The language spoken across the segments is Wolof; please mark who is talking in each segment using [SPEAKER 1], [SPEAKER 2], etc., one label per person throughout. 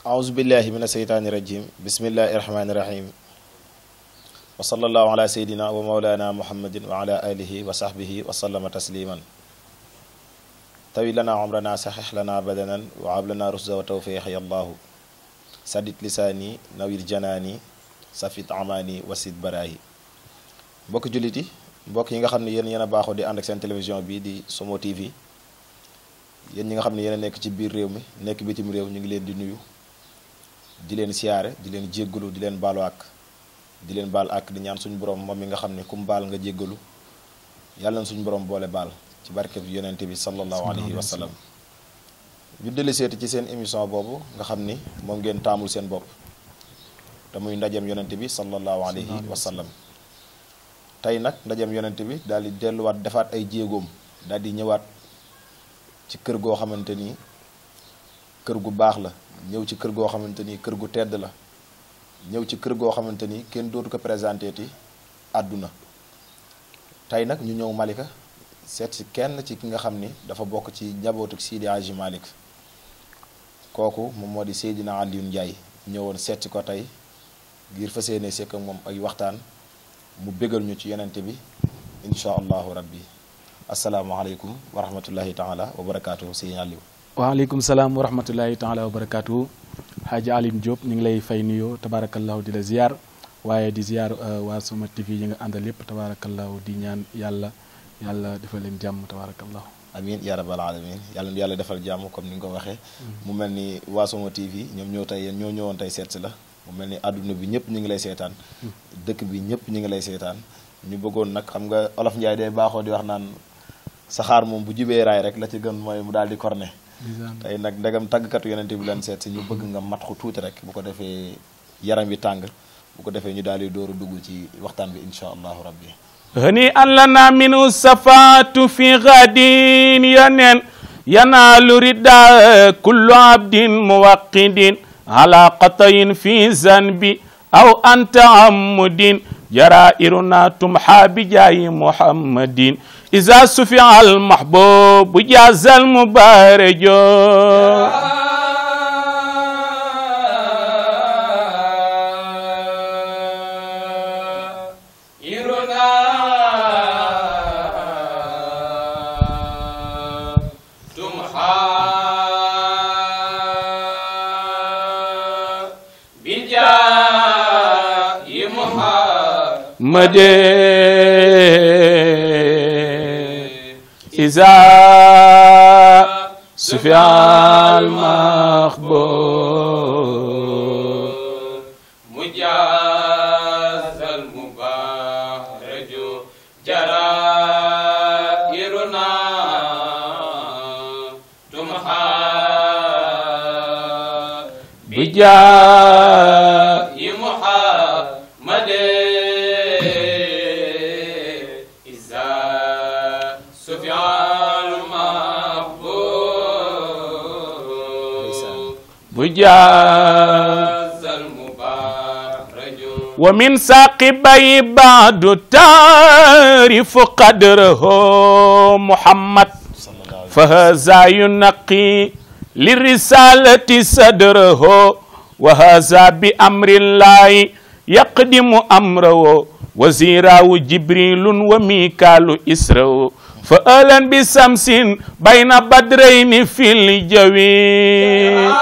[SPEAKER 1] أعوذ بالله من الشيطان الرجيم بسم الله الرحمن الرحيم وصلى الله على سيدنا ومولانا محمد وعلى آله وصحبه وسلم تسليما طويل لنا عمرنا صحح لنا بدنا وعاب لنا رشدا وتوفيق يا الله سدد لساني نوير جناني safit amani wasid barayi mbokk jullit yi mbokk yi nga xam ne yéen a baaxoo di ànd ak seen télévision bi di Somo TV yéen ñi nga xam ne yéen a nekk ci biir réew mi nekk bitim réew ñu ngi leen di nuyu di leen siyaare di leen jéggalu di leen baalu ak di leen baal ak di ñaan suñu borom moom mi nga xam ne kum baal nga jéggalu yàlla na suñu borom boole baal ci barke bi yonente bi sallallahu alayhi wa sallam ñu dellu seeti ci seen émission boobu nga xam ni moom ngeen taamul seen bopp te muy ndajem yonente bi sallallahu alayhi wa sallam tey nag ndajem yonente bi daal di delluwaat defaat ay jéegoom daal di ñëwaat ci kër goo xamante ni kër gu baax la ñëw ci kër goo xamante ni kër gu tedd la ñëw ci kër goo xamante ni kenn dootu ko présenté ti àdduna tey nag ñu ñëw Malika seet si kenn ci ki nga xam ni dafa bokk ci njabootu Sidi Hadji Malick kooku moom moo di Seydina Alioune Ndiaye ñëwoon seet si ko tey ngir fas yéene sekk ak moom ay waxtaan mu bégal ñu ci yonente bi insha allahu rabbi asalaamaaleykum wa rahmatullahi taala wa barakaatu sëñ Aliou.
[SPEAKER 2] waaleykum salaam wa rahmatullahi taala wa barakaatu Hadji Alioune Diop ñu ngi lay fay nuyoo tabaarakallahu di la ziar waaye di ziar waa Somo TV yi nga àndal yépp tabaarakallahu di ñaan yàlla defal leen jàmm tabaarakallahu
[SPEAKER 1] amin ya rabbal alamin yàlla defal jàmm comme ni nga ko waxee mu mel ni waa Somo TV ñoom ñoo ñëwoon tey seet si la mu mel ni àdduna bi ñëpp ñu ngi lay seetaan dëkk bi ñëpp ñu ngi lay seetaan ñu bëggoon nag xam nga olof Njaay day baaxoo di wax naan saxaar moom bu jubee raay rek la ci gën mooy mu daal di corne tey nag ndegam tàggkatu yonente bi leen seet si ñu bëgg nga mat ko tuuti rek bu ko defee yaram bi tàng bu ko defee ñu daal di door a dugg ci waxtaan bi insha allahu rabbi
[SPEAKER 2] hani allana minu safaatu fi gadin yonen yanaalu rida kullu abdin muwaqidin ala qatayin fi zanbi aw anta ammudin jarairuna tumha bijayi muhammadin iza sufi al mahbub jazal mubarajo made iza sufyal mahbub mujazal mubaraju jarairuna tumha bijayi muhammad ومن ساقبي بعد تعرف قدره محمد فهذا ينقي للرسالة صدره وهذا بأمر الله يقدم أمره وزيراه جبريل وميكال إسره فأهلا بشمس بين بدرين في الجوي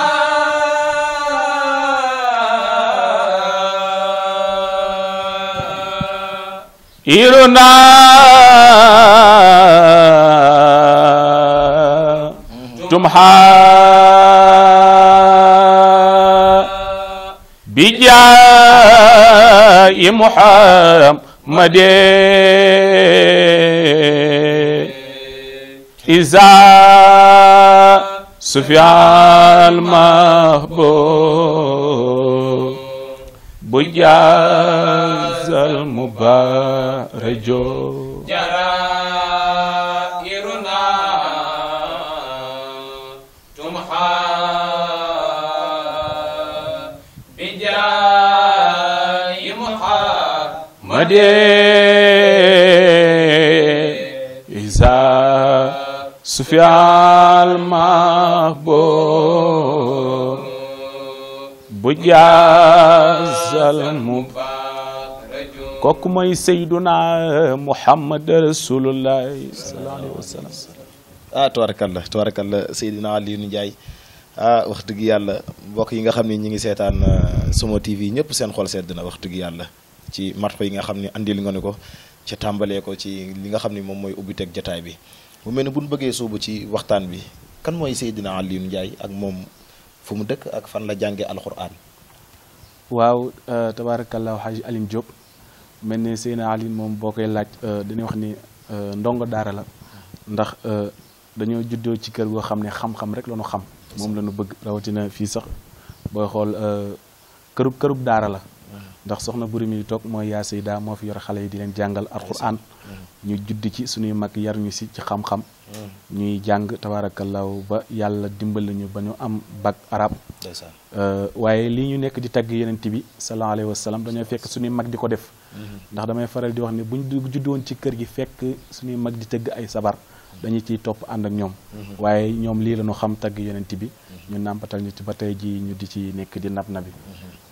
[SPEAKER 2] إيرنا تمحى بجاي محمد إذا سفيان المحبوب بجاز المبارج
[SPEAKER 3] جرائرنا تمحى بجاي محمد إذا سفيان المحبوب
[SPEAKER 2] bu jaasal mubaaraju kooku mooy Seyduna Muhammad Rasulullahi sallallahu alayhi wa sallam.
[SPEAKER 1] Tabarakallah Seydina Alioune Ndiaye wax dëgg yàlla mbokk yi nga xam ne ñi ngi seetaan Suma TV ñëpp seen xol sedd na wax dëgg yàlla ci marto yi nga xam ne andil nga ne ko ci tàmbalee ko ci li nga xam ne moom mooy ubbiteeg jotaay bi mu mel ne bu ñu bëggee sóobu ci waxtaan bi kan mooy Seydina Alioune Ndiaye ak moom fu mu dëkk ak fan la jàngee alxuraan.
[SPEAKER 2] waaw tabarakallah Haji Alioune Diop mel ne Seydina Alioune moom boo koy laaj dañuy wax ni ndongo daara la ndax dañoo juddoo ci kër goo xam ne xam-xam rek la ñu xam moom la ñu bëgg rawatina fii sax booy xool kërub daara la ndax soxna buri mi toog mooy yaa Seyda moo fi yor xale yi di leen jàngal alquran ñu judd ci suñuy mag yar ñu si ci xam-xam ñuy jàng tabaarakallaahu ba yàlla dimbali ñu ba ñu am bac arab waaye lii ñu nekk di tagg yenent bi sallallahu alayhi wa sallam dañoo fekk suñuy mag di ko def ndax damay faral di wax ne buñ judd woon ci kër gi fekk suñuy mag di tëgg ay sabar dañu ciy topp ànd ak ñoom waaye ñoom lii la ñu xam tagg yonent bi ñu nàmpatal ñu ci ba tey ji ñu di ci nekk di nab nabi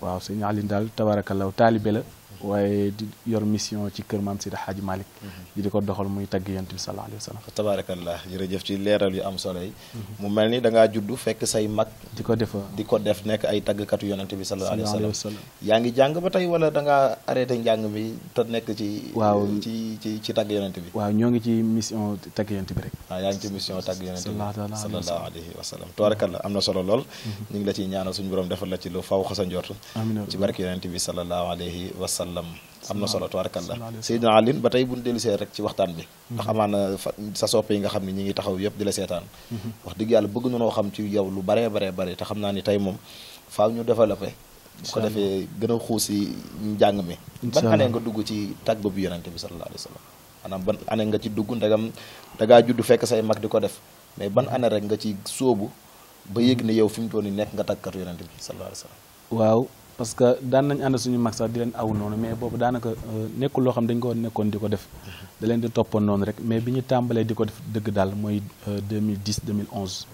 [SPEAKER 2] waaw sëñ Alioune daal tabarakallahu taalibe la waaye di yor mission ci kër maam Seydi Hadji Malick di ko doxal muy tagg yonent bi sallallahu alayhi wa sallam
[SPEAKER 1] tabarakallah jërëjëf ci leeral yu am solo yi mu mel ni da ngaa judd fekk say mag
[SPEAKER 2] di ko def
[SPEAKER 1] nekk ay taggkatu yonent bi sallallahu alayhi wa sallam yaa ngi jàng ba tey wala da ngaa arrêté njàng mi te nekk ci
[SPEAKER 2] waaw
[SPEAKER 1] ci tagg yonent bi
[SPEAKER 2] waaw ñoo ngi ci mission tagg yonent bi rek
[SPEAKER 1] waaw yaa ngi ci mission tagg yonent bi sallallahu alayhi wa sallam tabarakallah am na solo lool ñu ngi la ciy ñaanal suñu borom defal la ci lu faw xasa njort ci barke yonent bi sallallahu alayhi wa sallam am na solo tabarakallah Seydina Alioune ba tey buñ dellusee rek ci waxtaan bi ndax amaana sa soppe yi nga xam ne ñi ngi taxaw yëpp di la seetaan wax dëgg yàlla bëgg nañoo xam ci yow lu bare te xam naa ni tey moom faaw ñu développé bu ko defee gën a xuus si njàng mi ban année nga dugg ci tàgg bi yonent bi sallallahu alayhi wa sallam maanaam ban année nga ci dugg ndegam dangaa judd fekk say mag di ko def mais ban année rek nga ci sóobu ba yëg ne yow fi mu toll nii nekk nga tàggkat yonent bi sallallahu alayhi wa sallam
[SPEAKER 2] waaw parce que daan nañ ànd suñu mag sax di leen aw noonu mais boobu daanaka nekkul loo xam dañ ko nekkoon di ko def da leen di toppoon noonu rek mais bi ñu tàmbalee di ko def dëgg daal mooy 2010 2011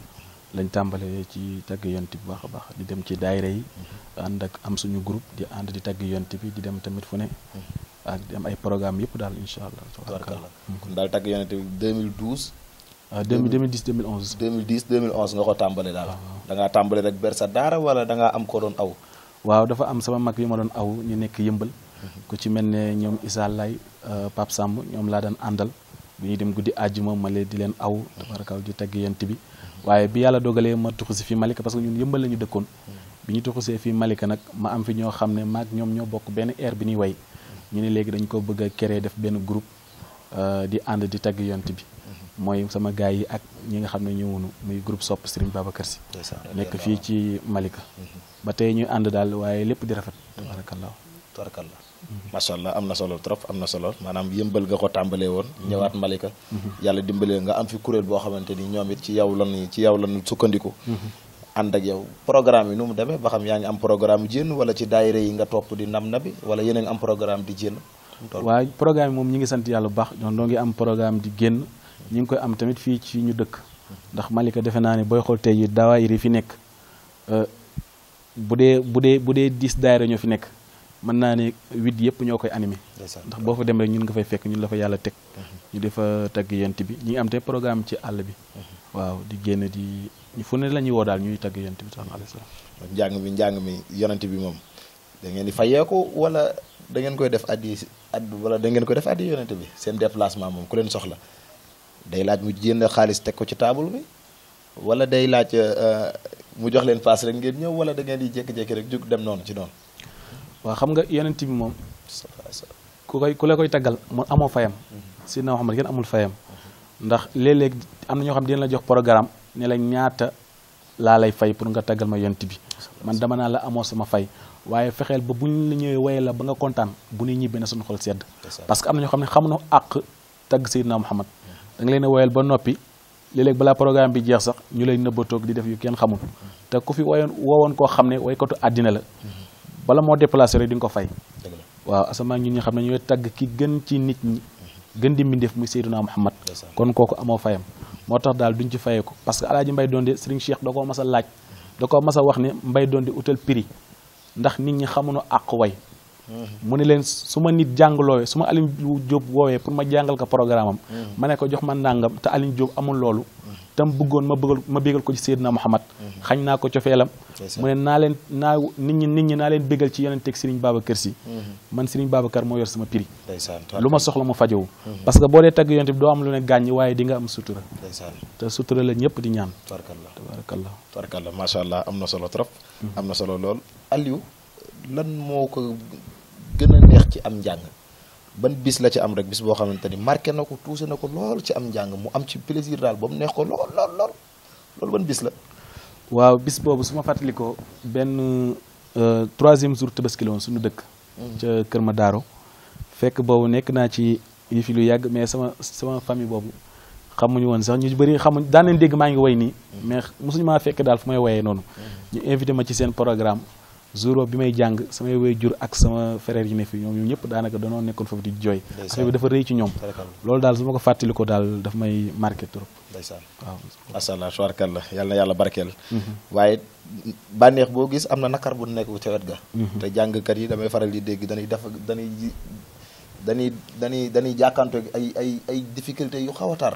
[SPEAKER 2] lañ tàmbalee ci tagg yonent bi baax a baax di dem ci daayira yi ànd ak am suñu groupe di ànd di tagg yonent bi di dem tamit fu ne ak di am ay programme yëpp daal incha allah
[SPEAKER 1] tabaarkalla kon daal tagg yonent bi 2012
[SPEAKER 2] 2010 2011
[SPEAKER 1] 2010 2011 nga ko tàmbale daal da ngaa tàmbale rek ber sa daara wala da ngaa am ko doon aw
[SPEAKER 2] waaw dafa am sama mag yi ma doon aw ñu nekk yëmbal ku ci mel ne ñoom Issa Lay Pape Samb ñoom laa daan àndal bu ñuy dem guddi àjjuma ma leen di leen aw tabarakal di tagg yonent bi waaye bi yàlla dogalee ma tuxusi fi Malika parce que ñun yëmbal la ñu dëkkoon bi ñu tuxusee fi Malika nag ma am fi ñoo xam ne maag ñoom ñoo bokk benn air bi ñuy way ñu ne léegi dañ ko bëgg a créer def benn groupe di ànd di tagg yonent bi mooy sama gars yi ak ñi nga xam ne ñëwunu muy groupe sopp Serigne Babacar Sy nekk fii ci Malika ba tey ñuy ànd daal waaye lépp di rafet tabarakallah
[SPEAKER 1] macha allah am na solo trop am na solo maanaam yëmbal nga ko tàmbalee woon ñëwaat Malika yàlla dimbalee nga am fi kuréel boo xamante ni ñoom it ci yow lañu sukkandiku ànd ak yow programme yi nu mu demee ba xam yaa ngi am programme jénn wala ci daayira yi nga topp di nam nabi wala yéen a ngi am programme di jénn
[SPEAKER 2] waaw programme yi moom ñi ngi sant yàlla bu baax ñoo ngi am programme di génn ñi ngi koy am tamit fii ci ñu dëkk ndax Malika defe naa ne booy xool tey yi dawaayir yi fi nekk bu dee 10 daayira ñoo fi nekk mën naa ne 8 yëpp ñoo koy animé ndax boo fa dem rek ñun nga fay fekk ñun la fa yàlla teg ñu defa tagg yonent bi ñi ngi am te programme ci àll bi waaw di génn di fu ne la ñuy woo daal ñuy tagg yonent bi sallallahu alayhi wasallam
[SPEAKER 1] njàng mi yonent bi moom da ngeen di fayeeku wala da ngeen koy def addi wala da ngeen koy def addi yonent bi seen déplacement moom ku leen soxla day laaj mu jënd xaalis teg ko ci table bi wala day laaj mu jox leen paas rek ngeen ñëw wala da ngeen di jékki-jékki rek jóg dem noonu ci noonu
[SPEAKER 2] waaw xam nga yonent bi moom ku la koy taggal moom amoo fayam Seydina Muhammad kenn amul fayam ndax léeg-léeg am na ñoo xam dina la jox programme ne la ñaata laa lay fay pour nga taggal ma yonent bi man dama naa la amoo sama fay waaye fexeel ba buñ la ñëwee waye la ba nga kontaan bu ñuy ñibbee na suñu xol sedd parce que am na ñoo xam ne xamuñu àq tagg Seydina Muhammad da nga leen a woyal ba noppi léeg-léeg balaa programme bi jeex sax ñu lay nëbbatoog di def yu kenn xamul te ku fi woowoon koo xam ne waykatu àddina la bala moo déplacé rek di nga ko fay waaw asamaan ñun ñi xam ne ñooy tagg ki gën ci nit ñi gën di mbindeef muy Seydina Muhammad kon kooku amoo fayam moo tax daal duñ ci fayee ko parce que alaaji Mbay Donde Serigne Cheikh da koo mas a laaj da koo mas a wax ne Mbay Donde utal prix ndax nit ñi xamuñu àq way mu ne leen su ma nit jàngaloo su ma Alioune Diop woowee pour ma jàngal ko programme am ma ne ko jox ma nàngam te Alioune Diop amul loolu tam bëggoon ma bégal ko ci Seydina Muhammad xañ naa ko cofeelam mu ne nit ñi naa leen bégal ci yonent ak Serigne Babacar Sy man Serigne Babacar moo yor sama prix lu ma soxla mu fajowu parce que boo dee tagg yonent bi doo am lu ne gàññ waaye di nga am sutura te sutura la ñëpp di ñaan
[SPEAKER 1] tabarakallah macha allah am na solo trop am na solo lool Aliou lan moo ko gën a neex ci am njàng ban bis la ci am rek bis boo xamante ni marqué na ko touché na ko lool ci am njàng mu am ci plaisir daal ba mu neex ko loolu ban bis la
[SPEAKER 2] waaw bis boobu su ma fàttalikoo benn 3e jour tabaski la woon suñu dëkk ca Kër Ma Daaro fekk boobu nekk naa ci yi fi lu yàgg mais sama famille boobu xamuñu woon sax ñu bëri xamuñ daan leen dégg maa ngi way nii mais mosuñu maa fekk daal fu may wayee noonu ñu invité ma ci seen programme jour bi may jàng samay way jur ak sama frère yi ne fi ñoom ñëpp daanaka danoo nekkoon foofu di jooy affaire bi dafa rëy ci ñoom loolu daal su ma ko fàttali ko daal daf may marqué trop
[SPEAKER 1] ndeysaan waaw masallah tubaarkalla yàlla na yàlla barkeel waaye bànneex boo gis am na nakar bu nekk ca wet ga te jàngkat yi damay faral di dégg dañuy jàkkaanto ay difficulté yu xaw a tar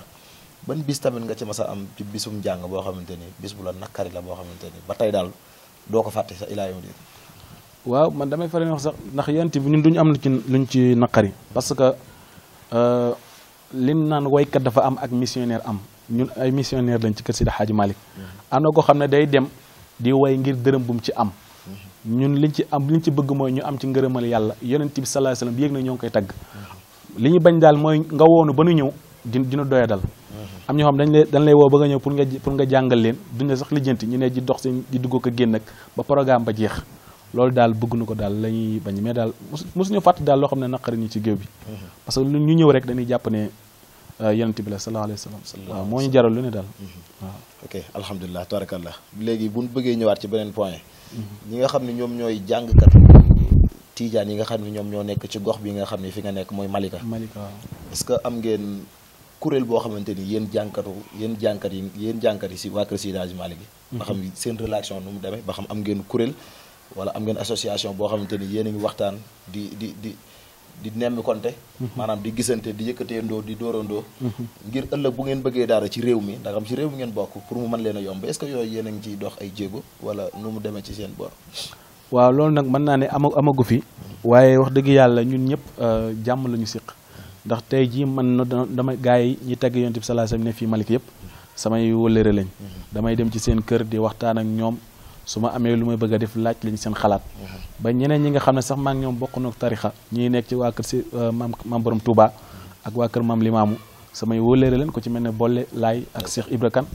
[SPEAKER 1] ban bis tamit nga ci mas a am ci bisum jàng boo xamante ni bis bu la nakari la boo xamante ni ba tey daal doo ko fàtte sa ilaa yow di
[SPEAKER 2] waaw man damay faral di wax sax ndax yonent bi ñun duñu am luñ ci naqari parce que liñ naan waykat dafa am ak missionnaire am ñun ay missionnaire lañ ci kër Seydi Hadji Malick am na koo xam ne day dem di way ngir dërëm bu mu ci am ñun liñ ci bëgg mooy ñu am ci ngërëmal yàlla yonent bi sallallahu alayhi wasallam yéeg na ñoo ngi koy tagg li ñu bañ daal mooy nga woonu ba nu ñëw dina doya dal am ñoo xam dañ lay woo ba nga ñëw pour nga jàngal leen duñ la sax lijjanti ñu ne di dox seen di dugg ko génn ak ba programme ba jeex loolu daal bëgg na ko daal la ñuy bañ mais daal mosuñu fàtte daal loo xam ne naqari ñu ci géew bi parce que ñu ñëw rek dañuy jàpp ne yonent bi la sallallahu alayhi wasallam waaw moo ñu jaral lu ne daal waaw
[SPEAKER 1] ok alhamdulilah tabarakallah léegi buñ bëggee ñëwaat ci beneen point ñi nga xam ne ñoom ñooy jàngkat tiijaan yi nga xam ne ñoom ñoo nekk ci gox bi nga xam ne fi nga nekk mooy Malika
[SPEAKER 2] waaw
[SPEAKER 1] est-ce que am ngeen kuréel boo xamante ni yéen jànkat yi si waa kër Seydi Hadji Malick gi ba xam seen relation nu mu demee ba xam am ngeen kuréel wala am ngeen association boo xamante ni yéen a ngi waxtaan di nemmi konte maanaam di gisante di yëkkateendoo di dóorandoo ngir ëllëg bu ngeen bëggee dara ci réew mi ndax am ci réew mi ngeen bokk pour mu mën leen a yomb est-ce que yooyu yéen a ngi ciy dox ay jéego wala nu mu demee ci seen bor
[SPEAKER 2] waaw loolu nag mën naa ne amagu fi waaye wax dëgg yàlla ñun ñëpp jàmm la ñu siq ndax tey jii man dama gars yi ñi tagg yonent bi sallallahu alayhi wasallam ne fii Malick yëpp samay wëllëre lañ damay dem ci seen kër di waxtaan ak ñoom su ma amee lu may bëgg a def laaj lañ seen xalaat ba ñeneen ñi nga xam ne sax maa ngi ñoom bokk na tarixa ñi nekk ci waa kër si maam borom Touba ak waa kër maam Limaamu samay wóoleere leen ko ci mel ne Bolle Laay ak Cheikh Ibra Kane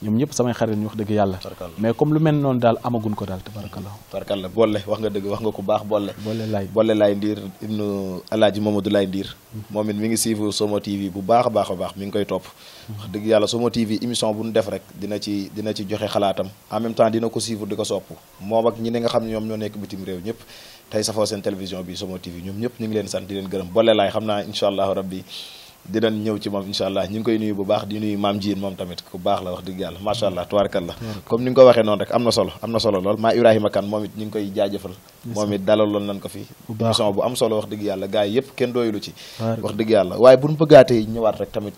[SPEAKER 2] ñoom ñëpp samay xarit ñu wax dëgg yàlla mais comme lu mel noonu daal amagun ko daal tabarakallah
[SPEAKER 1] Bolle wax nga dëgg wax nga ko baax Bolle Laay Ndiir ibnu Alaaji Mamadou Laay Ndiir moom it mi ngi suivre Somo TV bu baax a baax mi ngi koy topp wax dëgg yàlla Somo TV émission bu ñu def rek dina ci joxe xalaatam en même temps dina ko suivre di ko sopp moom ak ñi ne nga xam ne ñoom ñoo nekk bitim réew ñëpp tey safoo seen télévision bi Somo TV ñoom ñëpp ñu ngi leen sant di leen gërëm Bolle Laay xam naa incha allahu rabbi dinañ ñëw ci moom incha allah ñu ngi koy nuyu bu baax di nuyu maam Diène moom tamit ku baax la wax dëgg yàlla macha allah tubaarakallah comme ni nga ko waxee noonu rek am na solo lool maa Ibrahima Kane moom it ñu ngi koy jaajëfal moom it dalaloon nañ ko fi émission bu am solo wax dëgg yàlla gars yi yëpp kenn doyulu ci wax dëgg yàlla waaye buñ bëggaatee ñëwaat rek tamit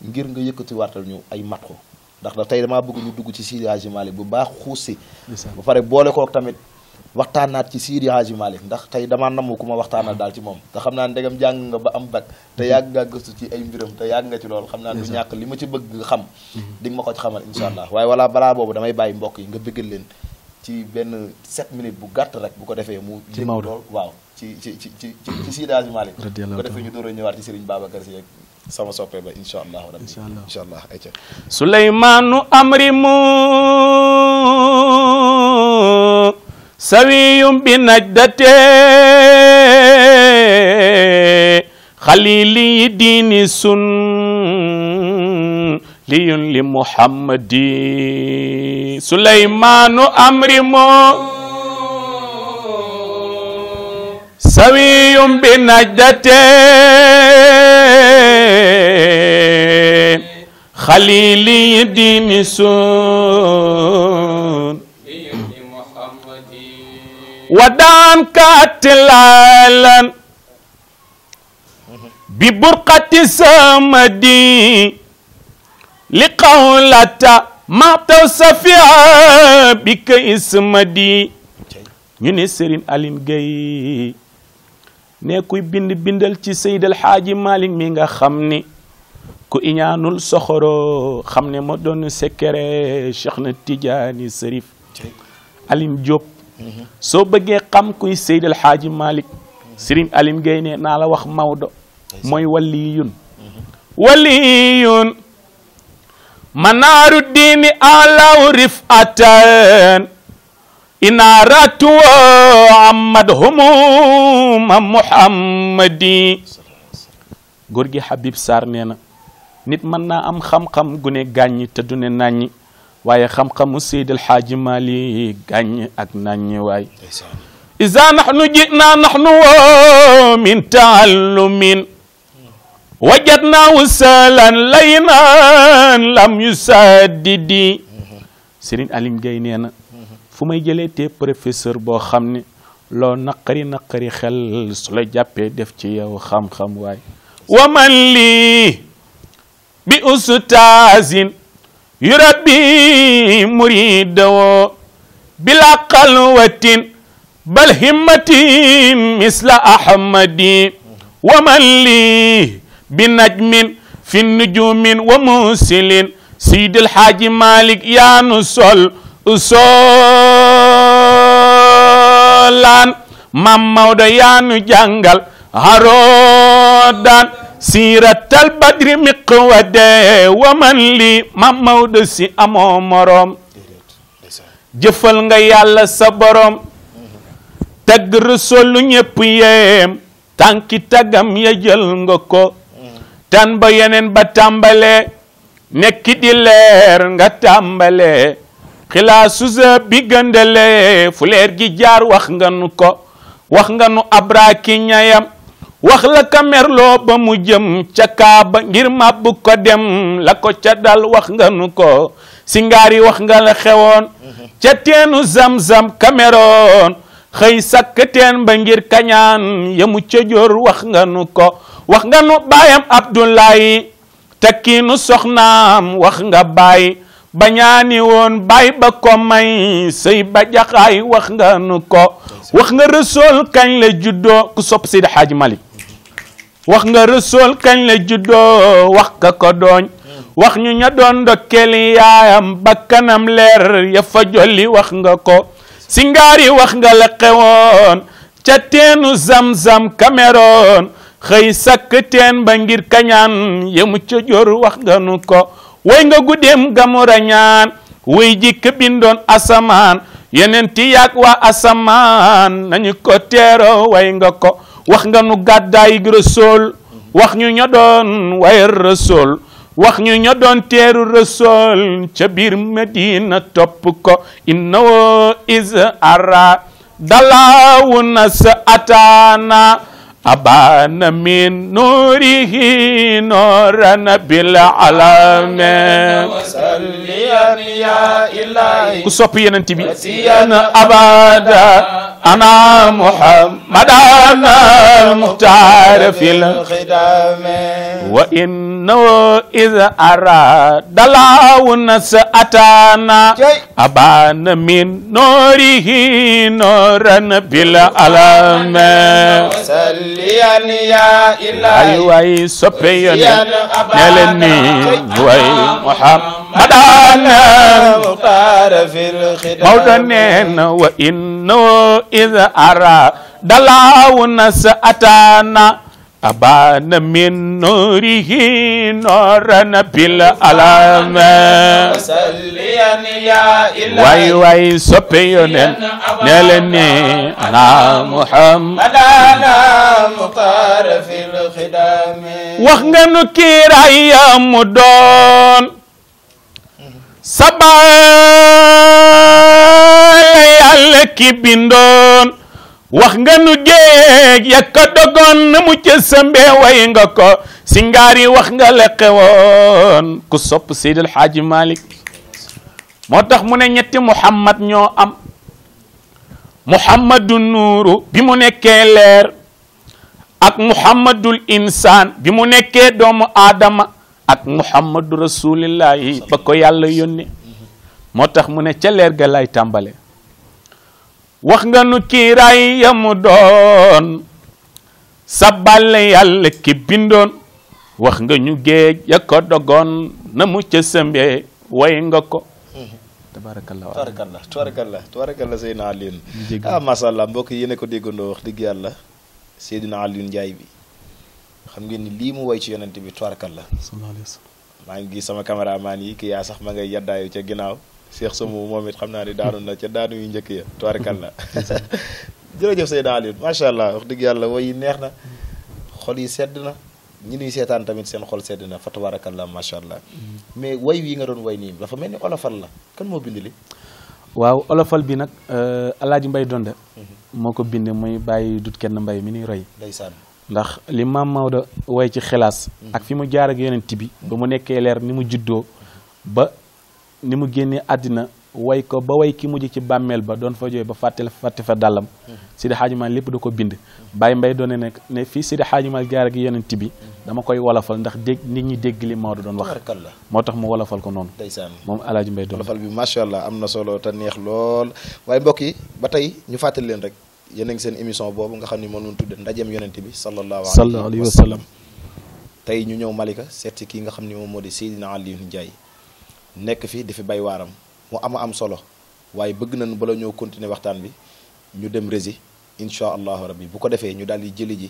[SPEAKER 1] ngir nga yëkkati waatal ñu ay mat ko ndax tey damaa bëgg ñu dugg ci Seydi Hadji Malick bu baax xuus si ba pare boole kook tamit waxtaanaat ci Seydi Hadji Malick ndax tey damaa namm ku ma waxtaanaat daal ci moom te xam naa ndegam jàng nga ba am bac te yàgg nga gëstu ci ay mbiram te yàgg nga ci loolu xam naa du ñàkk li ma ci bëgg xam di nga ma ko ci xamal insha allah waaye wala balaa boobu damay bàyyi mbokk yi nga bëggal leen ci benn 7 minutes bu gàtt rek bu ko defee mu jëng lool waaw ci Seydi Hadji Malick bu ko defee ñu door a ñëwaat ci Serigne Babacar Sy ak sama soppe ba insha allah rabbi insha allah ayca
[SPEAKER 3] Souleymanu Amrimu sawiyum bi najdate xalili diini sun liyun li muhammadi Souleymanu Amrimu sawiyum bi najdate xalili diini sun ودان كاتلالا ببرقة سمدي لقولة ما توصفها بك اسمدي ñu ne Serigne Aline Gueye ne kuy bindal ci Seydal Hadji Malick mi nga xam ni ku iñaanul soxoro xam ne ma doon secret Cheikh na Tidiane Serif Aline Diop soo bëggee xam kuy Seydal Hadji Malick Serigne Aline Gueye ne naa la wax Maodo mooy waliyun manaaru diini alaw rifatan inaaratu amad humuma muhammadi góor gi Habib Sarr nee na nit mën naa am xam-xam gu ne gàññi te du ne nàññi waaye xam-xamu Seydil Hadji Malick gàññi ak nàññi waay iza nahnu ji'na nahnu min ta'allumin wajadna wusalan laynan lam yusaddidi Serigne Aline Gueye nee na fu may jëlee te professeur boo xam ne loo naqari xel su la jàppee def ci yow xam-xam waay wa man lii bi ustaazin yurabbi muridawo bila qalwatin bal himmatin misla ahmadi wa man lii bi najmin fi nujumin wa musilin Seydil Hadji Malick yaanu sol usolan Mam Maodo yaanu jàngal harodan siratal badri miqwade wa man li Mam Maodo si amoo morom jëfal nga yàlla sa borom tagg Rasulu ñépp yeem tànki tagam ya jël nga ko tan ba yeneen ba tàmbale nekki di leer nga tàmbale xilaasu sa bi gëndale fu leer gi jaar wax nga nu ko wax nga nu abraki ñayam wax la kamerloo ba mu jëm ca kaaba ngir màbb ko dem la ko ca dal wax nga nu ko singaari wax nga la xewoon ca teenu zam-zam Cameroon xëy sakk teen ba ngir kañaan yamu ca jor wax nga nu ko wax nga nu baayam Abdoulaye takkiinu soxnaam wax nga baay ba ñaani woon baay ba ko may sëy ba jaxaay wax nga nu ko wax nga Rasuul kañ la juddoo ku sopp Seydi Hadji Malick wax nga Rasuul kañ la juddoo wax ka ko dooñ wax ñu ña doon ndokkeel yaayam ba kanam leer ya fa jolli wax nga ko singaari wax nga la xewoon ca teenu zam-zam Cameroon xëy sakk teen ba ngir kañaan yemu ca jor wax nga nu ko way nga guddeem gamura ñaan way jikk bindoon asamaan yeneen ti yaak waa asamaan nañu ko teero way nga ko wax nga nu gàddaay Rasuul wax ñu ña doon way Rasuul wax ñu ña doon teeru Rasuul ca biir Medina topp ko innahu iz ara dalaawu na sa ataana abana min nurihi nuran bil alamin salliyan ya ilahi ku sopp yeneen bi ana abada ana muhammadan al-mukhtar fil khidam wa innahu idha arada lawna sa'atana abana min nurihi nuran bil alamin salliyan ya ilahi way soppe yeneen ne leen ni way muhammadan al-mukhtar fil khidam Maodo neena wa innahu idha ara dalawna sa'atana abana min nurihi nuran bil alama salliyan ya ilahi way soppe yonen ne leen ni ana muhammadan mukhtar fil khidam wax nga nu kiiraay mu doon sabay yàlla ki bindoon wax nga nu géej ya ko dogoon na mu ca sambe way nga ko singaari wax nga la xewoon ku sopp Seydil Hadji Malick moo tax mu ne ñetti Muhammad ñoo am muhammadu nuuru bi mu nekkee leer ak muhammadul insaan bi mu nekkee doomu aadama ak muhammadu rasulillahi ba ko yàlla yónni moo tax mu ne ca leer ga lay tàmbale wax nga nu kiiraay ya mu doon sabbal yàlla ki bindoon wax nga ñu géej ya ko dogoon na mu ca sëmbee way nga ko
[SPEAKER 1] tubaarakallah Seydina Alioune masha Allah mbokk yi yéen ko déggandoo wax dëgg yàlla Seydina Alioune Ndiaye bi xam ngeen ni lii mu woy ci yonent bi tubaarakallah maa ngi gis sama caméraman yi ki yaa sax ma ngay yaddaayu ca ginnaaw Cheikh Soumou moom it xam naa ni daanu na ca daanu yu njëkk ya tubaarakallah jërëjëf Seydina Alioune macha allah wax dëgg yàlla woy yi neex na xol yi sedd na ñi nuy seetaan tamit seen xol sedd na fa tabarakallah macha allah mais way wi nga doon way nii dafa mel ni olofal la kan moo bind li
[SPEAKER 2] waaw olofal bi nag Alaaji Mbay Donde moo ko bind muy bàyyi dut kenn mbay mi nuy roy
[SPEAKER 1] ndeysaan
[SPEAKER 2] ndax li maam Maodo way ci xilaas ak fi mu jaar ak yonent bi ba mu nekkee leer ni mu juddoo ba ni mu génnee àddina way ko ba way ki mujj ci bàmmeel ba doon fa jooy ba fàtte fa dàllam Sidi Hadji Malick lépp da ko bind Baye Mbay Donde nekk ne fii Sidi Hadji Malick jaar ak yonent bi dama koy wolofal ndax nit ñi dégg li Maodo doon wax moo tax mu wolofal ko noonu
[SPEAKER 1] ndeysaan
[SPEAKER 2] moom Alaaji Mbay Donde
[SPEAKER 1] wolofal bi macha allah am na solo te neex lool waaye mbokk yi ba tey ñu fàttali leen rek yéen a ngi seen émission boobu nga xam ni moom lañ tudde ndajeem yonent bi sallallahu alayhi wa sallam tey ñu ñëw Malika seet si kii nga xam ni moom moo di Seydina Alioune Ndiaye nekk fi di fi bay waaram mu am solo waaye bëgg nañ bala ñoo continuer waxtaan bi ñu dem rési incha allahu rabbi bu ko defee ñu daal di jëli ji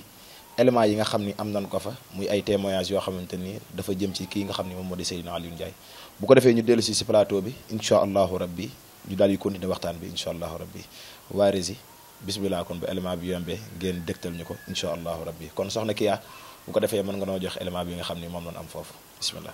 [SPEAKER 1] éléments yi nga xam ni am nañ ko fa muy ay témoignages yoo xamante ni dafa jëm ci kii nga xam ni moom moo di Seydina Alioune Ndiaye bu ko defee ñu dellu si plateau bi incha allahu rabbi ñu daal di continuer waxtaan bi incha allahu rabbi waa rési bismillah kon ba élément bi yombee ngeen dégtal ñu ko incha allahu rabbi kon soxna Kiya bu ko defee mën nga noo jox élément bi nga xam ni moom lañ am foofu bismillah.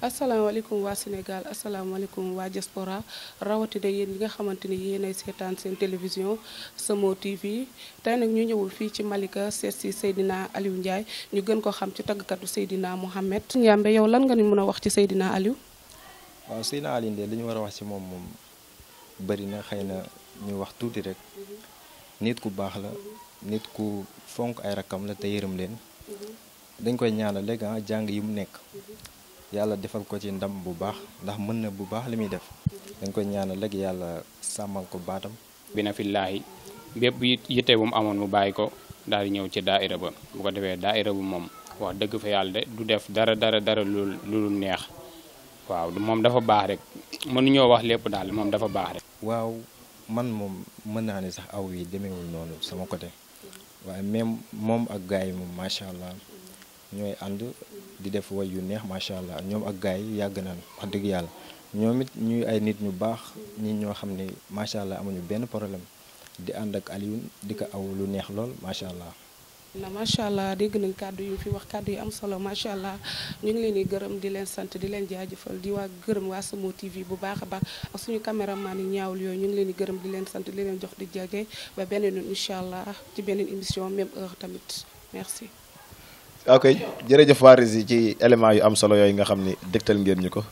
[SPEAKER 4] asalaamaaleykum waa Sénégal asalaamaaleykum waa diaspora rawatina yéen yi nga xamante ni yéenay seetaan seen télévision Samo TV tey nag ñu ñëwul fii ci Malika seet si Seydina Aliou Ndiaye ñu gën ko xam ci tàggkatu Seydina Mohamed. Ndiambe yow lan nga ni mën a wax ci Seydina Aliou.
[SPEAKER 5] waaw Seydina Aliou de li ñu war a wax ci moom bëri na xëy na ñu wax tuuti rek nit ku baax la nit ku fonk ay rakkam la te yërëm leen dañ koy ñaanal léegi jàng yi mu nekk. yàlla defal ko ci ndam bu baax ndax mën na bu baax li muy def dañ koy ñaanal léegi yàlla sàmmal ko baatam
[SPEAKER 6] bi na fillaahi bépp yitte bu mu amoon mu bàyyi ko daal di ñëw ci daaira ba bu ko defee daaira bu moom wax dëgg fa yàlla de du def dara lu neex waaw moom dafa baax rek mënuñoo wax lépp daal moom dafa baax rek.
[SPEAKER 5] waaw man moom mën naa ne sax aw yi demeewul noonu sama côté waaye même moom ak gars yi moom macha allah ñooy ànd di def way yu neex macha allah ñoom ak gars yi yàgg nañ wax dëgg yàlla ñoom it ñuy ay nit ñu baax nit ñoo xam ne macha allah amuñu benn problème di ànd ak Aliou di ko aw lu neex lool macha allah.
[SPEAKER 4] na macha allah dégg nañ kàddu yu fi wax kàddu yu am solo macha allah ñu ngi leen di gërëm di leen sant di leen jaajëfal di waa gërëm waa Samo TV bu baax a baax ak suñu caméraman yi ñaawul yooyu ñu ngi leen di gërëm di leen sant di leen jox di jage ba beneen yoon incha allah ci beneen émission même heure tamit merci.
[SPEAKER 1] ok jërëjëf Faris yi ci éléments yu am solo yooyu nga xam ni dégtal ngeen ñu ko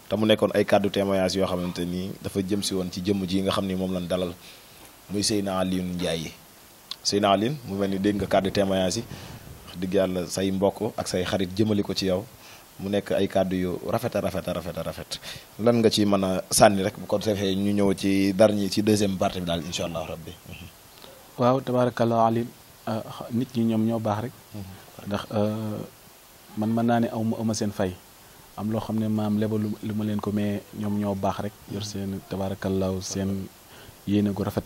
[SPEAKER 1] te mu nekkoon ay kàddu témoignage yoo xamante ni dafa jëm si woon ci jëmm ji nga xam ni moom lañ dalal muy Seydina Alioune Ndiaye Seydina Alioune mu mel ni dégg nga kàddu témoignage yi wax dëgg yàlla say mbokk ak say xarit jëmali ko ci yow mu nekk ay kàddu yu rafet lan nga ci mën a sànni rek bu ko defee ñu ñëw ci dernier ci deuxième partie bi daal incha allah rabbi.
[SPEAKER 2] waaw tabaarakallah Alioune nit ñi ñoom ñoo baax rek. ndax man mën naa ne aw ma seen fay am loo xam ne maam lebalu lu ma leen ko mais ñoom ñoo baax rek yor seen tabaarakallaahu seen yéene gu rafet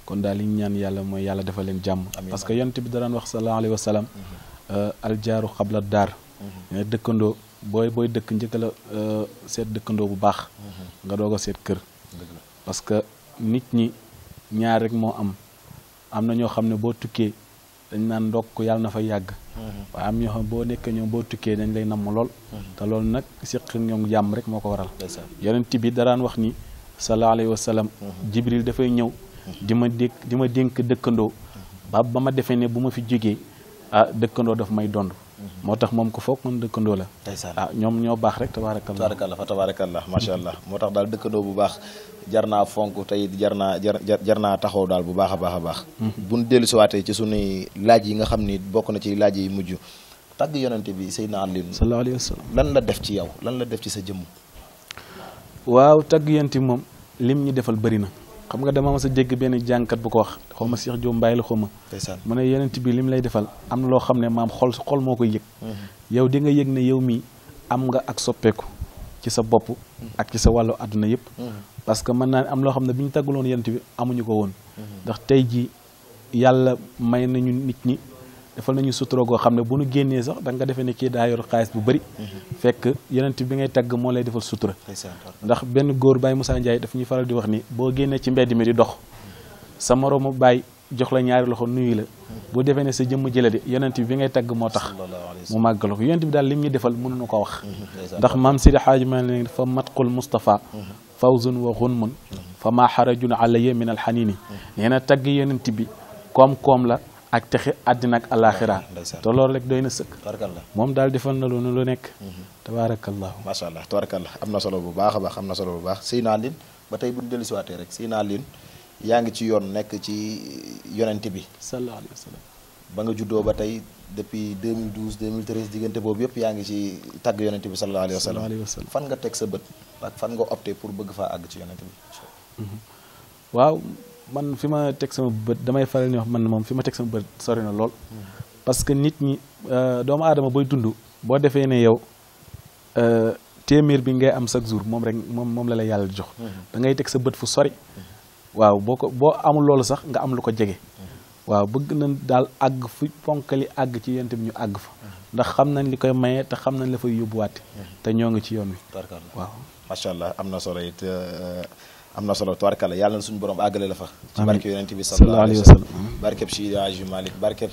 [SPEAKER 2] kon daal li ñu ñaan yàlla mooy yàlla defal leen jàmm parce que yonent bi daan wax sallallahu alayhi wa sallam aljaaru xabla daar dëkkandoo booy dëkk njëkk la seet dëkkandoo bu baax nga doog a seet kër parce que nit ñi ñaar rek moo am na ñoo xam ne boo tukkee dañ naan ndokk yàlla na fa yàgg waaye am ñoo xam boo nekkee ñoom boo tukkee dañ lay namm lool te loolu nag siq ñoom jàmm rek moo ko waral yonent bi daraan wax ni sallallahu alayhi wa sallam jibril dafay ñëw di ma dénk dëkkandoo ba ma defee ne bu ma fi jógee dëkkandoo daf may dond moo tax moom ko foog mën dëkkandoo la ñoom ñoo baax rek tabaarakallah
[SPEAKER 1] fa tabaarakallah macha allah moo tax daal dëkkandoo bu baax jar naa fonk tey jar naa taxaw daal bu baax a baax buñ dellu siwaatee ci sunuy laaj yi nga xam ni bokk na ci laaj yi mujj tagg yonente bi Seydina Alioune
[SPEAKER 2] sallallahu alayhi wa sallam
[SPEAKER 1] lan la def ci yow lan la def ci sa jëmm
[SPEAKER 2] waaw tagg yonente moom lim ñu defal bëri na xam nga dama mas a jégg benn jàngkat bu ko wax xaw ma Cheikh Diop Mbaye la xaw ma mu ne yonent bi lim lay defal am na loo xam ne maam xol moo koy yëg yow di nga yëg ne yow mii am nga ak soppeeku ci sa bopp ak ci sa wàllu àdduna yëpp parce que mën naa ne am loo xam ne bi ñu tagguloon yonent bi amuñu ko woon ndax tey ji yàlla may nañu nit ñi defal nañu sutura goo xam ne bu nu génnee sax da nga defee ne kii daa yor xaalis bu bëri fekk yonent bi ngay tagg moo lay defal sutura ndax benn góor Baye Moussa Ndiaye daf ñuy faral di wax ni boo génnee ci mbedd mi di dox sa moroomu Baye jox la ñaari loxo nuyu la boo defee ne sa jëmm jëla di yonent bi ngay tagg moo tax mu màggal ko yonent bi daal lim ñu defal mënuñu ko wax ndax maam Sidi Hadji Malick fa matqul Moustapha fawzun wa gunmun fa maa xarajun alayya min alxanini nee na tagg yonent bi koom-koom la ak texe àddina ak alaxira te loolu rek doy na sëkk moom daal defal na lu nekk tabaarakallahu
[SPEAKER 1] macha allah tabaarakallah am na solo bu baax a baax am na solo bu baax Seydina Alioune ba tey bu ñu dellu siwaatee rek Seydina Alioune yaa ngi ci yoon nekk ci yonent bi
[SPEAKER 2] sallallahu alayhi wa sallam
[SPEAKER 1] ba nga juddoo ba tey depuis 2012 2013 diggante boobu yëpp yaa ngi ci tagg yonent bi sallallahu alayhi wa sallam fan nga teg sa bët ak fan nga opté pour bëgg faa àgg ci yonent bi
[SPEAKER 2] waaw man fi ma teg sama bët damay faral ni wax man moom fi ma teg sama bët sori na lool parce que nit ñi doomu aadama booy dund boo defee ne yow téeméer bi ngay am chaque jour moom rek moom la yàlla jox da ngay teg sa bët fu sori waaw boo amul loolu sax nga am lu ko jege waaw bëgg nañ daal àgg fu ponkali àgg ci yonent bi ñu àgg fa ndax xam nañ li koy maye te xam nañ la fay yóbbuwaate te ñoo ngi ci yoon wi waaw
[SPEAKER 1] macha allah am na solo it am na solo tubaarkalla yàlla na suñu borom àggale la fa ci barke yonent bi sallallahu alayhi wa sallam barkeb Seydi Hadji Malick barkeb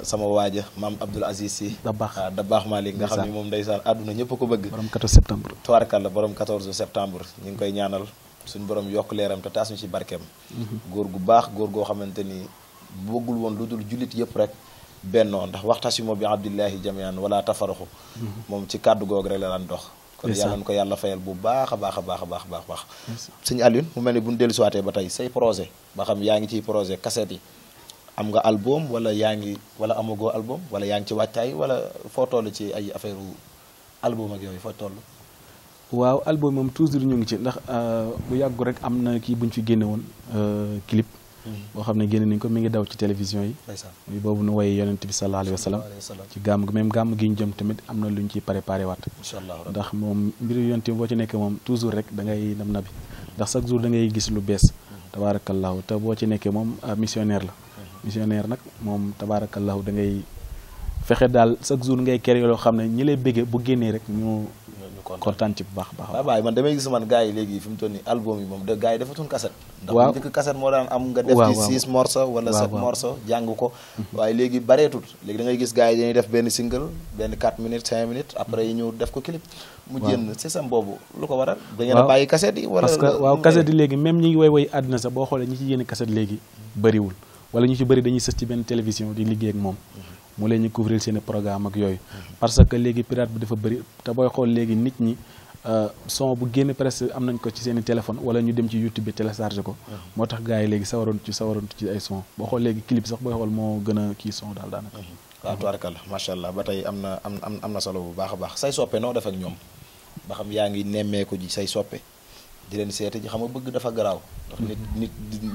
[SPEAKER 1] sama waaja maam Abdoul Aziz Sy Dabakh Malick nga xam ne moom ndeysaan àdduna ñëpp a ko bëgg
[SPEAKER 2] borom 14 septembre
[SPEAKER 1] tubaarkalla borom 14 septembre ñu ngi koy ñaanal suñu borom yokk leeram te taas ñu ci barkeem góor gu baax góor goo xamante ni bëggul woon lu dul jullit yëpp rek bennoo ndax waxtasimu bi abdillahi jamian wala tafaruxu moom ci kàddu googu rek la daan dox kon yàlla na ko yàlla fayal bu baax a baax a baax a baax baax baax sëñ Alioune mu mel ni bu ñu dellu siwaatee ba tey say projet ba xam yaa ngi ciy projet cassette yi am nga album wala yaa ngi wala amagoo album wala yaa ngi ci wàccaay wala foo toll ci ay affaire album ak yooyu foo toll
[SPEAKER 2] waaw album moom toujours ñu ngi ci ndax bu yàggu rek am na kii buñ fi génne woon clip boo xam ne génne nañ ko mi ngi daw ci télévision yi muy boobu nu woye yonent bi sallallahu alayhi wa sallam ci gàmm gi même gàmm gi ñu jëm tamit am na lu ñu ciy préparé waat ndax moom mbiru yonent bi boo ci nekkee moom toujours rek da ngay nam nabi ndax chaque jour da ngay gis lu bees tabaarakallahu te boo ci nekkee moom missionnaire la missionnaire nag moom tabaarakallahu da ngay fexe daal chaque jour ngay kere yoo xam ne ñi lay bëggee bu génnee rek ñu kontaan ci bu baax baax
[SPEAKER 1] waaw baay man damay gis man gars yi léegi fi mu toll nii album yi moom de gars yi defatuñ cassette ndax bu njëkk cassette moo daan am nga def ci 6 morceaux wala 7 morceaux jàng ko waaye léegi bareetut léegi da ngay gis gars yi dañuy def benn single benn 4 minutes 5 minutes après yi ñëw def ko clip mu génn système boobu lu ko waral da ngeen a bàyyi cassette yi wala
[SPEAKER 2] parce que waaw cassette yi léegi même ñi ngi woy àddina sax boo xoolee ñi ci yénn cassette léegi bëriwul wala ñu ci bëri dañuy sës ci benn télévision di liggéey ak moom mu leen ñu couvrir seen programme ak yooyu parce que léegi pirate bi dafa bëri te booy xool léegi nit ñi son bu génn presque am nañ ko ci seen i téléphone wala ñu dem ci YouTube bi téléchargé ko moo tax gars yi léegi sawaroon ci ay son boo xool léegi clip sax booy xool moo gën a kii son daal daanaka
[SPEAKER 1] waaw tubaarkalla macha allah ba tey am na solo bu baax a baax say soppe noo def ak ñoom ba xam yaa ngi nemmeeku ji say soppe di leen seete ji xam nga bëgg dafa garaaw ndax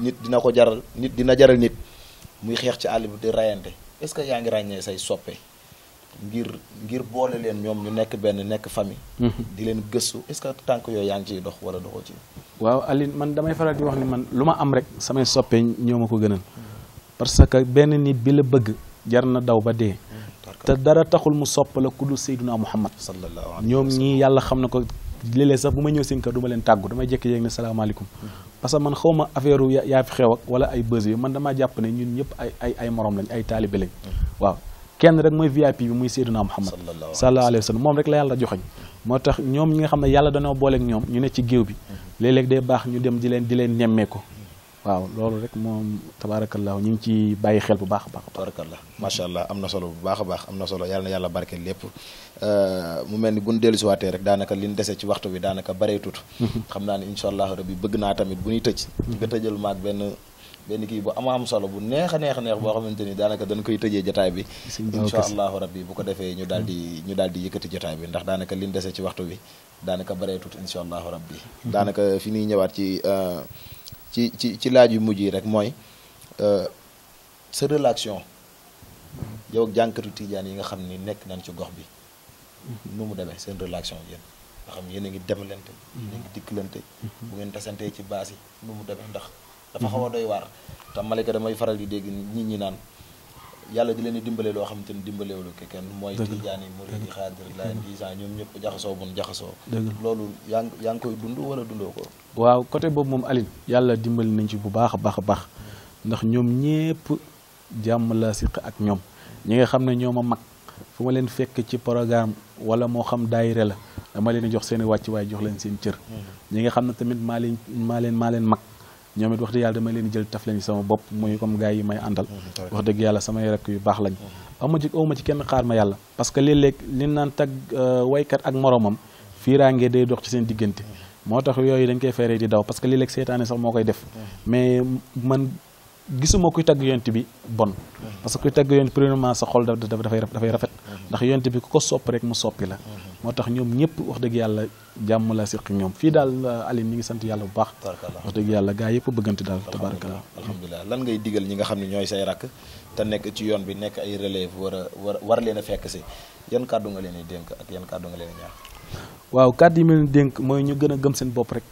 [SPEAKER 1] nit dina ko jaral nit dina jaral nit muy xeex ci àll bi di rayante est-ce que yaa ngi ràññee say soppe ngir boole leen ñoom ñu nekk benn nekk famille di leen gëstu est-ce que tànk yooyu yaa ngi ciy dox wala doxoo ci
[SPEAKER 2] waaw Aline man damay faral di wax ni man lu ma am rek samay soppe ñoo ma ko gënal parce que benn nit bi la bëgg jar na daw ba dee te dara taxul mu sopp la ku dul Seydina Muhammad ñoom ñii yàlla xam na ko léeg-léeg sax bu ma ñëw seen kër du ma leen tàggu damay jékki-jékki ne salaamaaleykum parce que man xaw ma affaire yaa fi xew ak wala ay buzz yi man damaa jàpp ne ñun ñëpp ay morom lañ ay taalibe lañ waaw kenn rek mooy VIP bi muy Seydina Muhammad sallallahu alayhi wa sallam moom rek la yàlla joxoñ moo tax ñoom ñi nga xam ne yàlla dañoo booleeg ñoom ñu ne ci géew bi léeg-léeg day baax ñu dem di leen ñemmee ko waaw loolu rek moom tabaarakallaahu ñu ngi ci bàyyi xel bu baax a baax.
[SPEAKER 1] tabarakallah macha allah am na solo bu baax a baax am na solo yàlla na yàlla barke lépp mu mel ni bu ñu dellu si waatee rek daanaka li ñu dese ci waxtu bi daanaka bareetut xam naa ne incha allah rabbi bëgg naa tamit bu ñuy tëj nga tëjal maag benn kii bu am solo bu neex a neex boo xamante ni daanaka dañ koy tëjee jotaay bi incha allahu rabbi bu ko defee ñu daal di yëkkati jotaay bi ndax daanaka li ñu dese ci waxtu bi daanaka bareetut incha allahu rabbi daanaka fi ñuy ñëwaat ci laaj yu mujj yi rek mooy sa relation yow ak jànkatu tijaan yi nga xam ni nekk nañ ci gox bi nu mu demee seen relation yéen nga xam yéen a ngi demalante yéen a ngi dikkalante bu ngeen tasantee ci baas yi nu mu demee ndax dafa xaw a doy waar te Malika damay faral di dégg nit ñi naan yàlla di leen di dimbale loo xamante ni dimbalewulu ke kenn mooy tijaan yi murid yi xaadir laayeen diisan ñoom ñëpp jaxasoo bun jaxasoo loolu yaa ngi koy dund wala dundoo ko
[SPEAKER 2] waaw côté boobu moom Aline yàlla dimbali nañ ci bu baax a baax ndax ñoom ñépp jàmm la siq ak ñoom ñi nga xam ne ñoom a mag fu ma leen fekk ci programme wala moo xam daayire la dama leen jox seen i wàcc waaye jox leen seen cër ñi nga xam ne tamit maa leen mag ñoom it wax dëgg yàlla dama leen jël taf leen ci sama bopp muy comme gars yi may àndal wax dëgg yàlla samay rekk yu baax lañ awma ci kenn xaar ma yàlla parce que léeg-léeg li naan tag waykat ak moromam fiiraange day dox ci seen diggante moo tax yooyu dañ koy feeree di daw parce que léeg-léeg seetaane sax moo koy def mais man gisuma kuy tagg yonent bi bon parce que kuy tagg yonent premièrement sa xol dafay rafet ndax yonent bi ku ko sopp rek mu soppi la moo tax ñoom ñëpp wax dëgg yàlla jàmm la siq ñoom fii daal Aline ñi ngi sant yàlla bu baax wax dëgg yàlla gaa yëpp bëggante daal tabarakallah
[SPEAKER 1] alhamdulilah lan ngay digal ñi nga xam ne ñooy say rakk te nekk ci yoon bi nekk ay relève war leen a fekk si yan kàddu nga leen di dénk ak yan kàddu nga leen di ñaax
[SPEAKER 2] waaw kàddu yi ma leen dénk mooy ñu gën a gëm seen bopp rek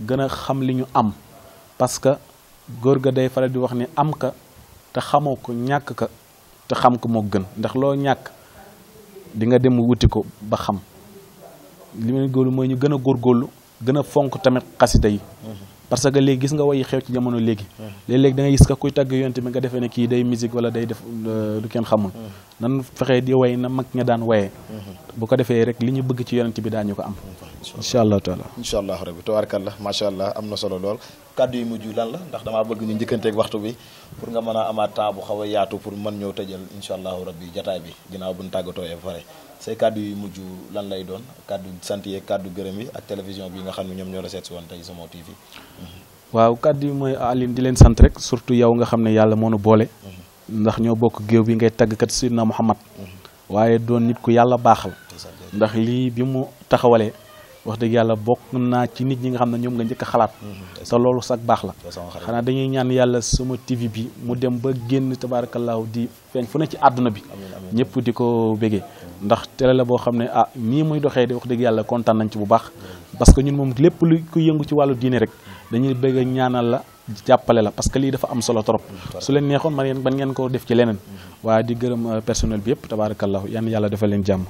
[SPEAKER 2] gën a xam li ñu am parce que góor ga day faral di wax ni am ka te xamoo ko ñàkk ka te xam ko moo gën ndax loo ñàkk di nga dem wuti ko ba xam li ma góorlu mooy ñu gën a góorgóorlu gën a fonk tamit xasida yi parce que léegi gis nga woy xew ci jamono léegi léeg-léeg da nga gis ka kuy tagg yonte bi nga defee ne kii day musique wala day def lu kenn xamul nan fexee di way na mag ña daan wayee bu ko defee rek li ñu bëgg ci yonent bi daañu ko am incha allah taala
[SPEAKER 1] incha allah rabbi tabaarakallah macha allah am na solo lool kàddu yu mujj lan la ndax damaa bëgg ñu njëkkanteeg waxtu bi pour nga mën a amaat temps bu xaw a yaatu pour mën ñëw tëjal incha allahu rabbi jataay bi ginnaaw bu ñu tàggatoo ba pare say kàddu yu mujj lan lay doon kàddu sant yeeg kàddu gërëm yi ak télévision bi nga xam ne ñoom ñoo la seet si woon tey Zomo TV
[SPEAKER 2] waaw kàddu yi mooy Aline di leen sant rek surtout yow nga xam ne yàlla moo nu boole ndax ñoo bokk géew bi ngay tàggkat Seydina Muhammad waaye doon nit ku yàlla baaxal ndax lii bi mu taxawalee wax dëgg yàlla bokk naa ci nit ñi nga xam ne ñoom nga njëkk a xalaat te loolu sax baax la xanaa dañuy ñaan yàlla Zomo TV bi mu dem ba génn tabaarakallaahu di feeñ fu ne ci àdduna bi ñëpp di ko bégee ndax télé la boo xam ne nii muy doxee de wax dëgg yàlla kontaan nañ ci bu baax parce que ñun moom lépp lu ku yëngu ci wàllu diine rek dañuy bëgg ñaanal la jàppale la parce que lii dafa am solo trop su leen neexoon man ngeen ko def ci leneen waaye di gërëm personnel bi yëpp tabaarakallaahu yan yàlla defal leen jàmm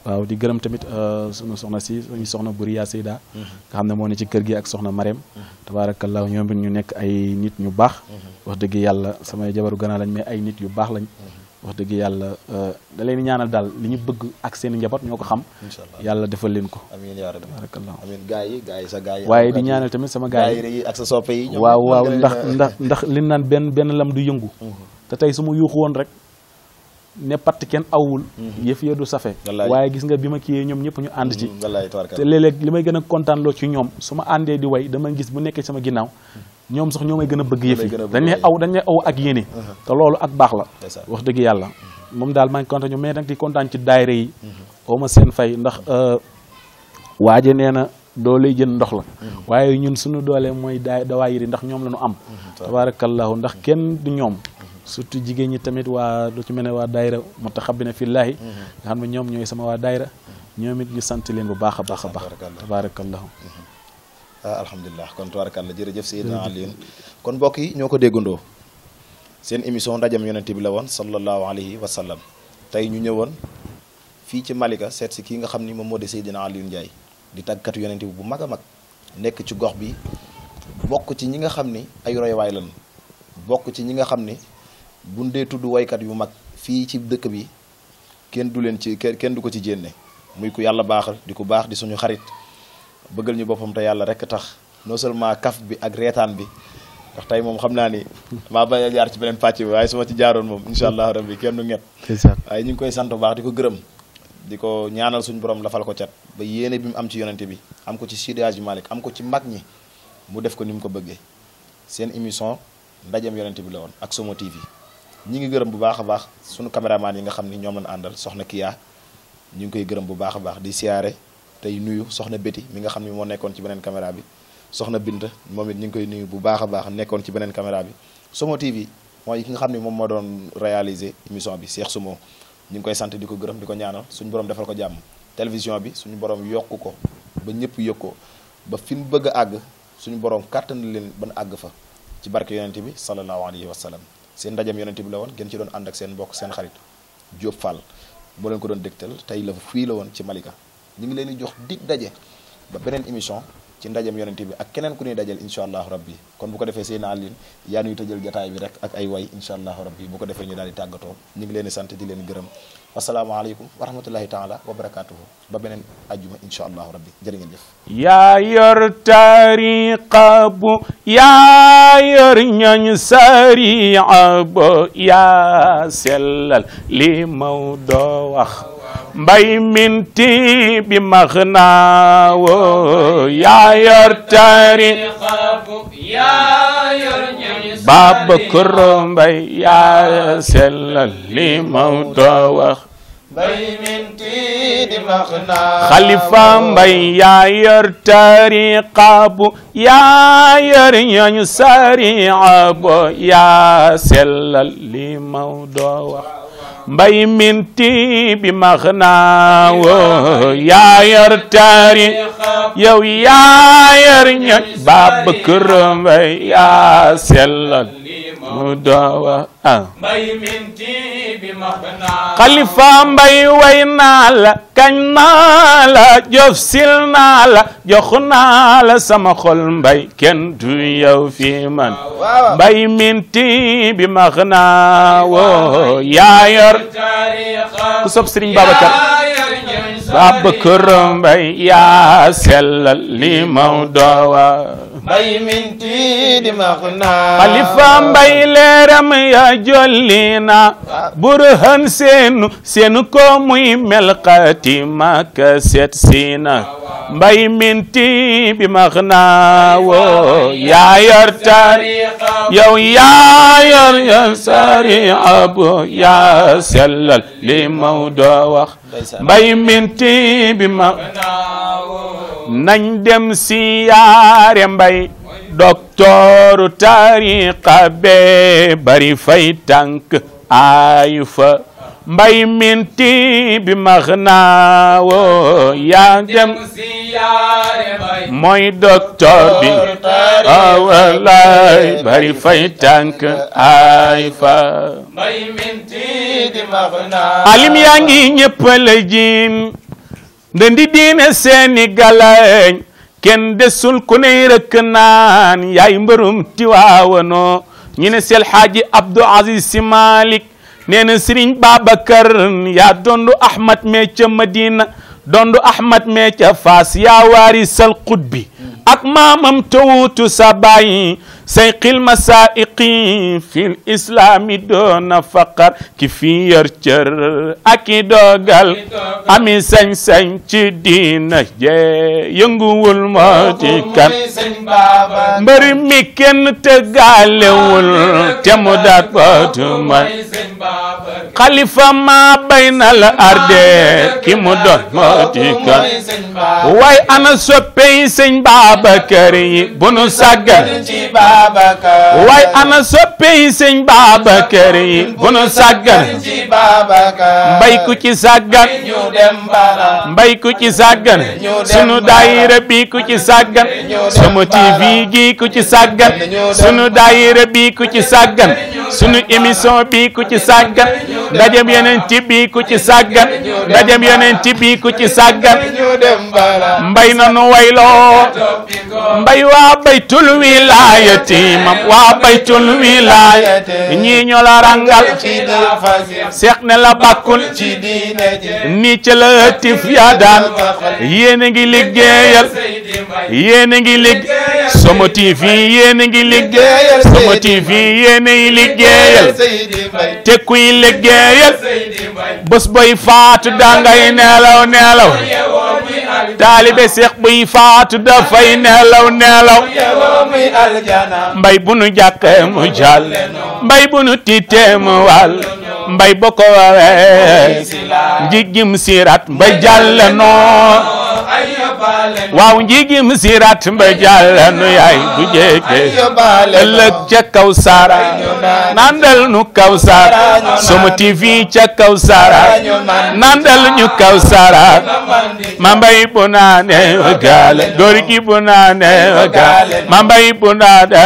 [SPEAKER 2] waaw di gërëm tamit suñu soxna si suñu soxna Buriya Seyda nga xam ne moo ne ci kër gi ak soxna Marème tabaarakallaahu ñoom ñu nekk ay nit ñu baax wax dëgg yàlla samay jabaru gannaaw lañ mais ay nit yu baax lañ wax dëgg yàlla da leen ñaanal daal li ñu bëgg ak seen njaboot ñoo ko xam yàlla defal leen ko
[SPEAKER 1] amiin yaa rabbi
[SPEAKER 2] tabaarakallaahu
[SPEAKER 1] amiin gaa yi sa gaa yi
[SPEAKER 2] waaye di ñaanal tamit sama gaa
[SPEAKER 1] yi ak sa soppe yi
[SPEAKER 2] waaw ndax li naan benn lam du yëngu te tey su ma yuuxu woon rek ne patt kenn awul yëf ya du safe waaye gis nga bi ma kiyee ñoom ñëpp ñu ànd ci te léeg-léeg li may gën a kontaan loo ci ñoom su ma àndee di way dama gis bu nekkee sama ginnaaw ñoom sax ñoo may gën a bëgg yëf yi dañuy aw ak yéene te loolu ak baax la wax dëgg yàlla moom daal maa ngi kontaan ñoom mais nag di kontaan ci daayira yi ma seen fay ndax waaje nee na doole jën ndox la waaye ñun suñu doole mooy dawaayir yi ndax ñoom la ñu am tabarakallahu ndax kenn du ñoom surtout jigéen ñi tamit waa lu ci mel ne waa daayira mutaxabbina fillaahi nga xam ne ñoom ñooy sama waa daayira ñoom it ñu sant leen bu baax a baax a baax tabarakallahu
[SPEAKER 1] alhamdulilah kon tabarakallah jërëjëf Seydina Alioune kon mbokk yi ñoo ko déggandoo seen émission ndajam yonente bi la woon sallallahu alayhi wa sallam tey ñu ñëwoon fii ci Malika seet si kii nga xam ni moom moo di Seydina Alioune Ndiaye di tàggkatu yonente bi bu mag a mag nekk ci gox bi bokk ci ñi nga xam ni ay roywaay lan bokk ci ñi nga xam ni buñ dee tudd waykat yu mag fii ci dëkk bi kenn du ko ci jénne muy ku yàlla baaxal di ku baax di suñu xarit bëggal ñu boppam te yàlla rek tax non seulement kaf bi ak reetaan bi ndax tey moom xam naa ni maa bañ a jaar ci beneen pàcc bi waaye su ma ci jaaroon moom incha allah rabbi kenn du ñett waaye ñu ngi koy sant bu baax di ko gërëm di ko ñaanal suñu borom lafal ko cat ba yéene bi mu am ci yonente bi am ko ci Seydi Hadji Malick am ko ci mag ñi mu def ko ni mu ko bëggee seen émission ndajem yonente bi la woon ak Somo TV ñi ngi gërëm bu baax a baax suñu caméraman yi nga xam ni ñoom lañ àndal soxna Kiya ñu ngi koy gërëm bu baax a baax di siyaare tey nuyu soxna Betty mi nga xam ni moo nekkoon ci beneen caméra bi soxna Binta moom it ñu ngi koy nuyu bu baax a baax nekkoon ci beneen caméra bi Somo TV mooy ki nga xam ni moom moo doon réaliser émission bi Cheikh Somo ñu ngi koy sant di ko gërëm di ko ñaanal suñu borom defal ko jàmm télévision bi suñu borom yokku ko ba ñëpp yëg ko ba fi mu bëgg a àgg suñu borom kàttan leen ban àgg fa ci barke yonente bi sallallahu alayhi wa sallam seen ndajem yonente bi la woon ngeen ci doon ànd ak seen mbokk seen xarit Diop Fall moo leen ko doon dégtal tey la fii la woon ci Malika ñu ngi leen di jox dig daje ba beneen émission ci ndajem yonente bi ak keneen ku ñuy dajal incha allahu rabbi kon bu ko defee seen àllin yaa nuy tëjal jataay bi rek ak ay way incha allahu rabbi bu ko defee ñu daal di tàggatoo ñu ngi leen di sant di leen gërëm wasalaamaaleykum wa rahmatullahi taala wa barakatuhu ba beneen ajjuma incha allahu rabbi jërë ngeen jëf
[SPEAKER 3] yaa yor tariqa bu yaa yor ñooñ sariya bu yaa sellal li Maodo wax mbay minti bi max naawo yaa yor tariqa bu yaa yor ñooñ Babacar Mbay yaa sellal li Maodo wax mbay minti di max naawo Xalifa Mbay yaa yor tariqa bu yaa yor ñooñ sariya bu yaa sellal li Maodo wax mbay minti bi max naawo yaa yor taari yow yaa yor ñooñ Babacar Mbay yaa sellal mu doowa mbay minti bi max naawo Xalifa Mbay way naa la kañ naa la jof sil naa la jox naa la sama xol mbay kenn du yow fi man mbay minti bi max naawo yaa yor ku sopp Serigne Babacar Mbay yaa sellal li Maodo wa mbay minti di max naawo Xalifa Mbay leeram ya jollina burhan seenu ko muy melxati maka set sina mbay minti bi max naawo yaa yor tariqa yow yaa yor sariya bu yaa sellal li Maodo wax mbay minti bi max naawo nañ dem siyaare Mbay doktooru tariqa be bari fay tànk ayu fa mbay minti bi max naawo yaa dem mooy docteur bi wallaay bari fay tànk ay fa mbay minti bi max naawo alim yaa ngi ñëpp la jiin ndandi diine seeni galañ kenn desul ku ne rëkk naan yaay mbërum Tiwaawanoo ñu ne Sel Hadji Abdou Aziz Sy Malick nee na Serigne Babacar yaa dondu Ahmad mee ca Madina dondu Ahmad mee ca Faas yaa waarisal qutbi ak maamam tawutu sa baay sayqil masaiqi fil islami doona faqar ki fi yor cër ak i dogal ami sañ-sañ ci diina je yënguwul moo ci kan mbër mi kenn tëggalewul te mu daat bootu may xalifa ma baynal arde ki mu doon moo ci kan waaye ana soppey sëñ Babacar yi bu nu sàggan waaye ana soppey sëñ Babacar yi bu nu sàggan mbay ku ci sàggan mbay ku ci sàggan sunu daayira bi ku ci sàggan Somo TV gi ku ci sàggan sunu daayira bi ku ci sàggan sunu émission bi ku ci sàggan ndajem Yonent bi ku ci sàggan ndajem Yonent bi ku ci sàggan mbay nanu wayloo mbay waa baytul wilayati mam waa baytul wilayati ñii ñoo la rangal seex ne la bakkul ni ci la tif yaa daan yéen a ngi liggéeyal yéen a ngi liggéeyal Somo TV yéen a ngi liggéeyal Somo TV yéen a ngi liggéeyal te kuy liggéeyal bés boy faatu dangay nelaw nelaw taalibe Seex buy faatu dafay nelaw nelaw mbay bu nu jàqee mu jàll mbay bu nu tiitee mu wàll mbay boo ko waawee njigim sirat mbay jàll noo waaw njigim sirat mbay jàll nu yaay bu jéege ëllëg ca kaw sara nandal nu kaw sara Somo TV ca kaw sara nandal ñu kaw sara ma mbay bu naane wagaale góor gi bu naane wagaale ma mbay bu naane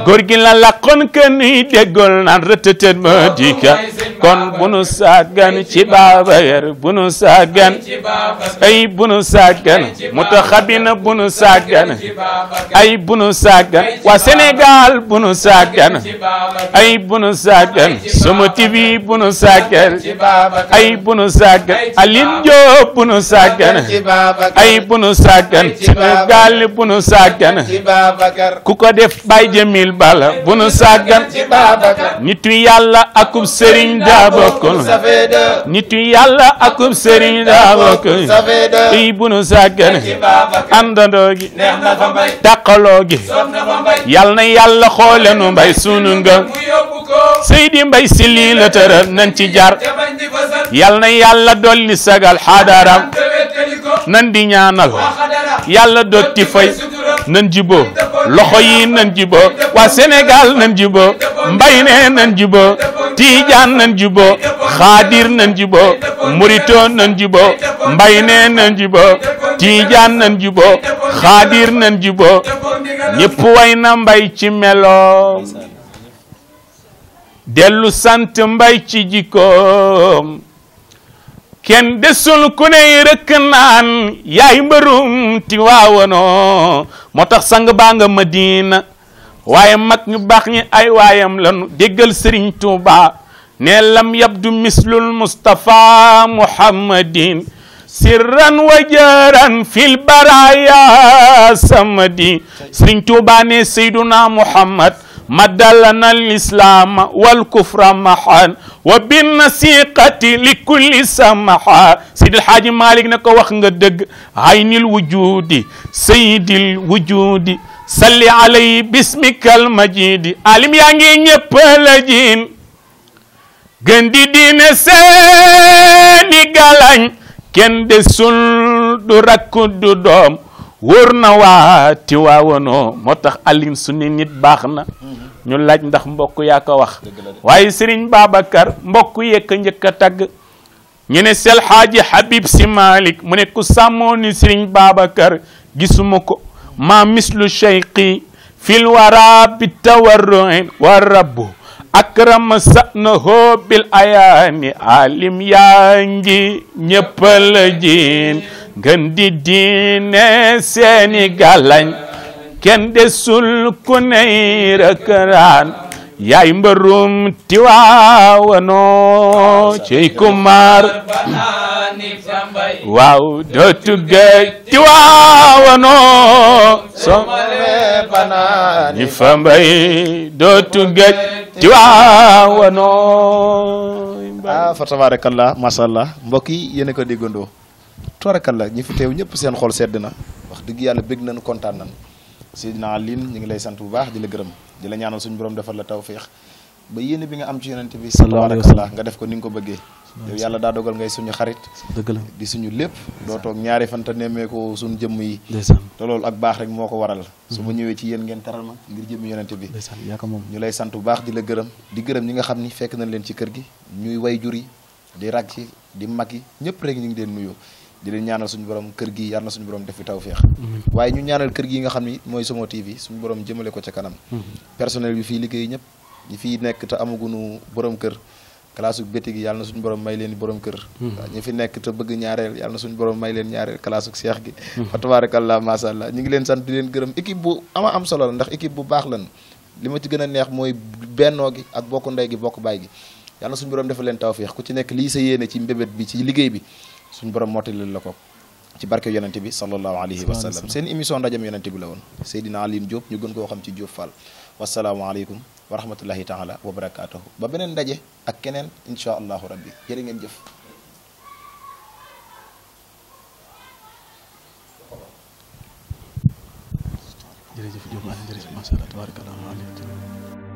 [SPEAKER 3] góor gi la laqoon kenn yi déggol naan rëtëtët ma dika kon bu nu sàggan ci Babacar bu nu sàggan ay bu nu sàggan mutaxabina bu nu sàggan ay bu nu sàggan waa Sénégal bu nu sàggan ay bu nu sàggan Somo TV bu nu sàggan ay bu nu sàggan Aline Diop bu nu sàggan ay bu nu sàggan Sénégal bu nu sàggan ku ko def Baye Jamil Bala bu nu sàggan nitu yàlla akub sëriñ daa bokkul nitu yàlla akub sëriñ daa bokkul ay bu nu sàggan àndandoo gi tàqaloo gi yal na yàlla xoole nu mbay sunu nga Seydi Mbay si lii la tëral nañ ci jar yal na yàlla dolli sagal xadaram nan di ñaanal yàlla dotti fay nan jiboo loxo yi nan jiboo waa Sénégal nan jiboo mbay ne nan jiboo Tijaan nan jiboo Xaadir nan jiboo Murito nan jiboo mbay ne nan jiboo Tijaan nan jiboo Xaadir nan jiboo ñépp way na mbay ci meloom dellu sant mbay ci jikkoom kenn desul ku ney rëkk naan yaay mbërum Tiwaawanoo moo tax sang baa nga Madina waaye mag ñu baax ñi ay waayam lanu déggal Sëriñ Tuuba ne lam yabdu mislul Mustafa Muhammadin sirran wa jaran fil baraya samadi Sëriñ Tuuba ne Seyduna Muhammad madalana al-islam wal kufra mahan wa bin nasiqati li kulli samaha Seydil Haaji Malik ne ko wax nga dëgg aynil wujudi sayyidil wujudi salli alayhi bismikal majidi alim yaa ngi ñëpp la jiin gën di diine seeni galañ kenn desul du rakku du doom wóor na waa Tiwaawanoo moo tax Aline su ne nit baax na ñu laaj ndax mbokk yaa ko wax waaye Serigne Babacar mbokk yekk njëkk a tagg ñu ne Sel Haaji Habib Si Malik mu ne ku sàmmoo ni Serigne Babacar gisuma ko ma mislu cheikhi fil wara bi tawarruin wa rabbu akrama sa'nahu bil ayaani alim yaa ngi ñëppal jiin gën di diine seeni galañ kenn desul ku ney rëkëraan yaay mbërum Tiwaawanoo cey kumar waaw dootu géej Tiwaawanoo so ni fa mbay dootu géej Tiwaawanoo
[SPEAKER 1] fa tabarakallah masha Allah mbokk yi yéen a ko déggandoo tabarakallah ñi fi teew ñëpp seen xol sedd na wax dëgg yàlla bég nañu kontaan nañu Seydina Aline ñu ngi lay sant bu baax di la gërëm di la ñaanal suñu borom defal la tawfiix ba yéene bi nga am ci yonent bi tabarakallah nga def ko ni nga ko bëggee yow yàlla daa dogal ngay suñu xarit dëgg la di suñu lépp doo toog ñaari fan te nemmee ko suñu jëmm yi te loolu ak baax rek moo ko waral su ma ñëwee ci yéen ngeen taral ma ngir jëmmi yonent bi ñu lay sant bu baax di la gërëm di gërëm ñi nga xam ni fekk nañ leen ci kër gi ñuy way jur yi di rak ci di mag yi ñëpp rek ñu ngi leen nuyu di leen ñaanal suñu borom kër gi yàlla na suñu borom def fi tawfeex waaye ñu ñaanal kër gi nga xam ni mooy Somo TV suñu borom jëmale ko ca kanam personnel bi fii liggéey ñëpp ñi fii nekk te amaguñu borom kër classe béti gi yàlla na suñu borom may leen borom kër ñi fi nekk te bëgg ñaareel yàlla na suñu borom may leen ñaareel classe seex gi fa tabarakallah masha Allah ñu ngi leen sant di leen gërëm équipe bu ama am solo la ndax équipe bu baax lan li ma ci gën a neex mooy bennoo gi ak bokk ndey gi bokk baay gi yàlla na suñu borom defal leen tawfeex ku ci nekk lii sa yéene ci mbébét bi ci liggéey bi suñu borom mottali la ko ci barke yonente bi sallallahu alayhi wa sallam. seen émission ndajam yonente bi la woon Seydina Alioune Diop ñu gën koo xam ci Diop Fall. wasalaamualeykum wa rahmatullahi taala wa barakaatuhu ba beneen ndaje ak keneen incha allahu rabbi jërë ngeen jëf.
[SPEAKER 2] jërëjëf Diop jërëjëf macha allah tabarakallah.